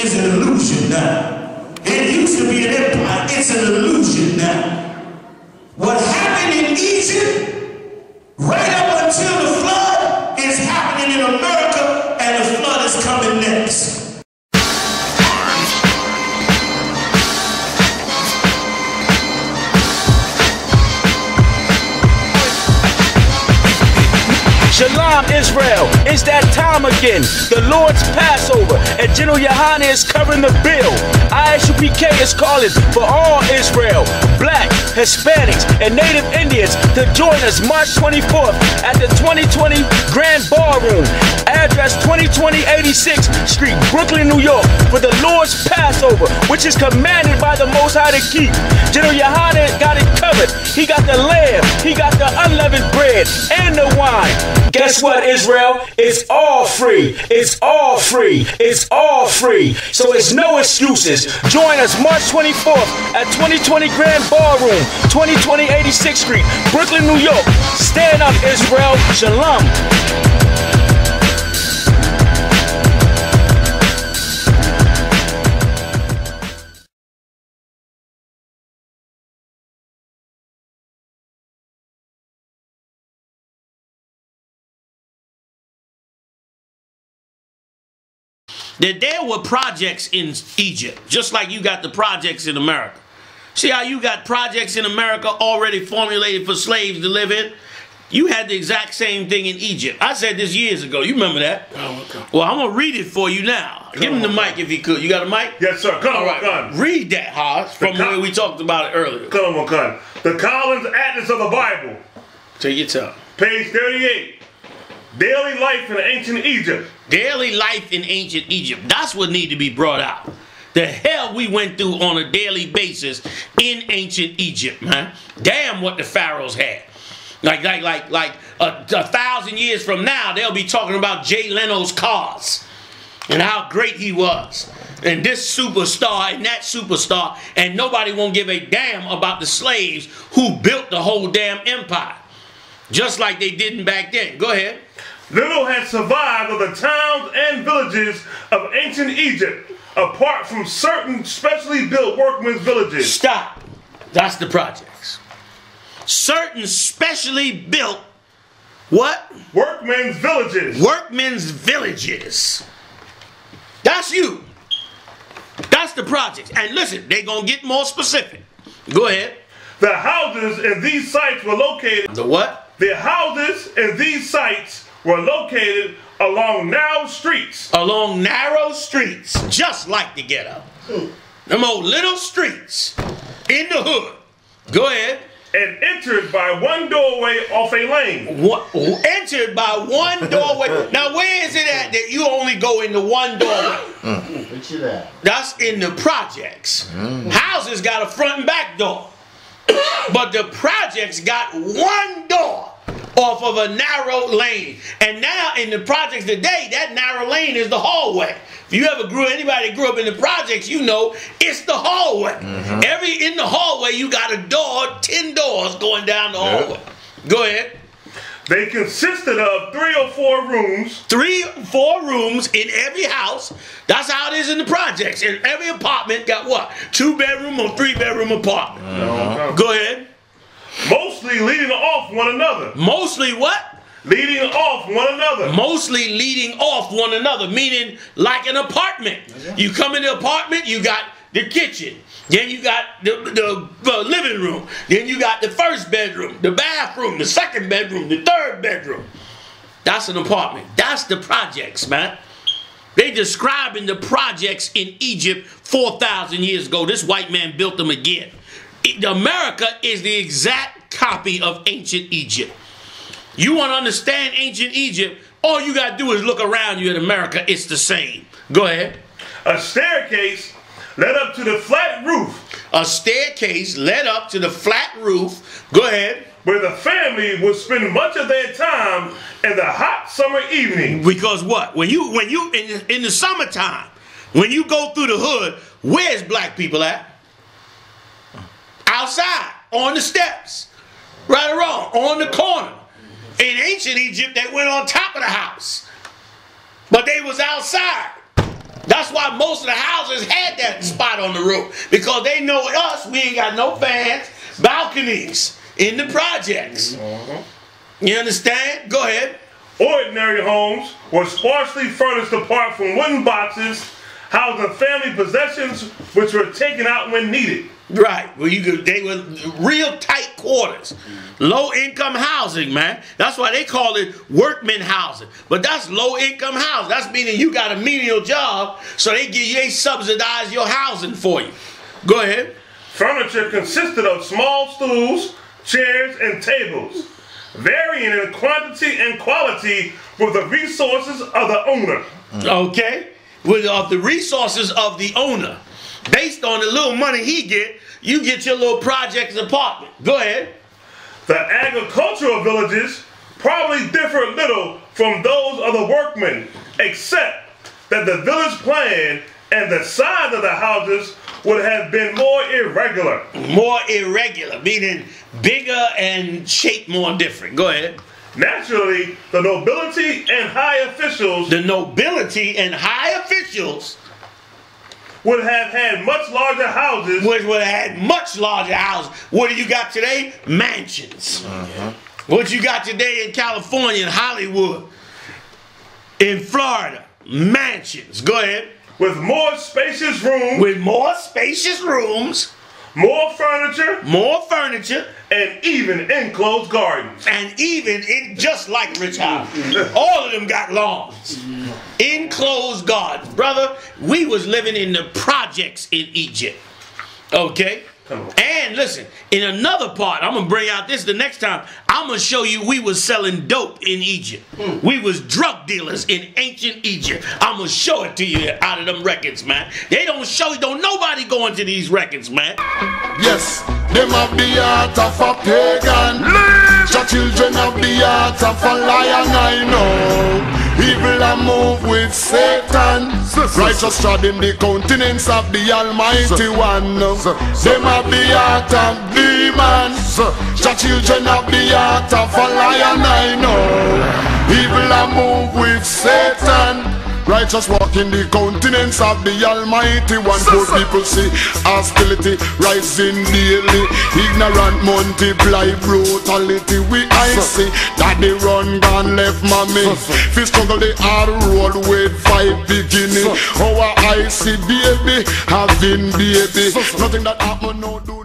is an illusion now. It used to be an empire. It's an illusion now. What happened in Egypt, right up until the flood, is happening in America, and the flood is coming next. Shalom, Israel. It's that time again. The Lord's Passover. And Gen.Yahanna is covering the bill. I.S.U.P.K is calling for all Israel, Black, Hispanics, and Native Indians to join us March 24th at the 2020 Grand Ballroom. Address 2020 86th Street, Brooklyn, New York, for the Lord's Passover, which is commanded by the Most High to keep. Gen.Yahanna got it covered. He got the lamb, he got the unleavened bread, and the wine. Guess what, Israel? It's all free. It's all free. It's all free. So it's no excuses. Join us March 24th at 2020 Grand Ballroom, 2020 86th Street, Brooklyn, New York. Stand up, Israel. Shalom. That there were projects in Egypt, just like you got the projects in America. See how you got projects in America already formulated for slaves to live in? You had the exact same thing in Egypt. I said this years ago. You remember that? Oh, okay. Well, I'm going to read it for you now. Give him the mic if you could. You got a mic? Yes, sir. Come All on, right. Read that, Haas, from the way we talked about it earlier. Come on, come. The Collins Atlas of the Bible. Take your time. Page 38. Daily life in ancient Egypt. Daily life in ancient Egypt. That's what needs to be brought out. The hell we went through on a daily basis in ancient Egypt, man. Damn what the pharaohs had. Like a 1,000 years from now, they'll be talking about Jay Leno's cars and how great he was. And this superstar and that superstar, and nobody won't give a damn about the slaves who built the whole damn empire. Just like they didn't back then. Go ahead. Little has survived of the towns and villages of ancient Egypt, apart from certain specially built workmen's villages. Stop. That's the projects. Certain specially built, what? Workmen's villages. Workmen's villages. That's you. That's the projects. And listen, they're going to get more specific. Go ahead. The houses in these sites were located. The what? The houses in these sites were located along narrow streets. Along narrow streets, just like the ghetto. Them old little streets in the hood. Go ahead. And entered by one doorway off a lane. What? Entered by one doorway. Now, where is it at that you only go into one doorway? That's in the projects. Houses got a front and back door. But the projects got one door off of a narrow lane. And now in the projects today, that narrow lane is the hallway. If you ever anybody grew up in the projects, you know it's the hallway. In the hallway, you got a door, 10 doors going down the hallway. Go ahead. They consisted of 3 or 4 rooms. 3 or 4 rooms in every house. That's how it is in the projects. And every apartment got what? 2-bedroom or 3-bedroom apartment. Go ahead. Mostly leading off one another. Mostly what? Leading off one another. Mostly leading off one another, meaning like an apartment. You come in the apartment, you got the kitchen. Then you got the living room. Then you got the first bedroom, the bathroom, the second bedroom, the third bedroom. That's an apartment. That's the projects, man. They describing the projects in Egypt 4,000 years ago. This white man built them again. America is the exact copy of ancient Egypt. You want to understand ancient Egypt, all you got to do is look around you at America. It's the same. Go ahead. A staircase led up to the flat roof. A staircase led up to the flat roof. Go ahead. Where the family would spend much of their time in the hot summer evening. Because what? When you in the summertime, when you go through the hood, where's black people at? Outside, on the steps. Right or wrong, on the corner. In ancient Egypt, they went on top of the house. But they was outside. That's why most of the houses had that spot on the roof, because they know us, we ain't got no fans, balconies in the projects. You understand? Go ahead. Ordinary homes were sparsely furnished apart from wooden boxes, housing family possessions which were taken out when needed. Right. Well, they were real tight quarters. Low-income housing, man. That's why they call it workman housing. But that's low-income housing. That's meaning you got a menial job, so they subsidize your housing for you. Go ahead. Furniture consisted of small stools, chairs, and tables, varying in quantity and quality with the resources of the owner. Okay. With the resources of the owner. Based on the little money he get, you get your little projects apartment. Go ahead. The agricultural villages probably differ little from those of the workmen, except that the village plan and the size of the houses would have been more irregular. More irregular, meaning bigger and shaped more different. Go ahead. Naturally, the nobility and high officials would have had much larger houses. What do you got today? Mansions. What you got today in California, in Hollywood, in Florida? Mansions. Go ahead. With more spacious rooms. More furniture. And even enclosed gardens. Just like Rich House. All of them got lawns. Enclosed gardens. Brother, we was living in the projects in Egypt. Okay? And listen, in another part, I'm going to bring out this the next time. I'm going to show you we was selling dope in Egypt. We was drug dealers in ancient Egypt. I'm going to show it to you out of them records, man. They don't show you, don't nobody go into these records, man. Yes, them have the heart of a pagan. The children have the heart of a lion, I know. Evil and move with Satan. Righteous trod in the countenance of the Almighty One. Them have the heart of demons. The children have the heart of a lion, I know. Evil and move with Satan. Righteous walk in the countenance of the Almighty One. Poor people see hostility rising daily. Ignorant multiply brutality. I see that they run gone left mommy. Fi struggle the hard road with 5 beginning. Our I see baby having baby. Nothing that happen no do.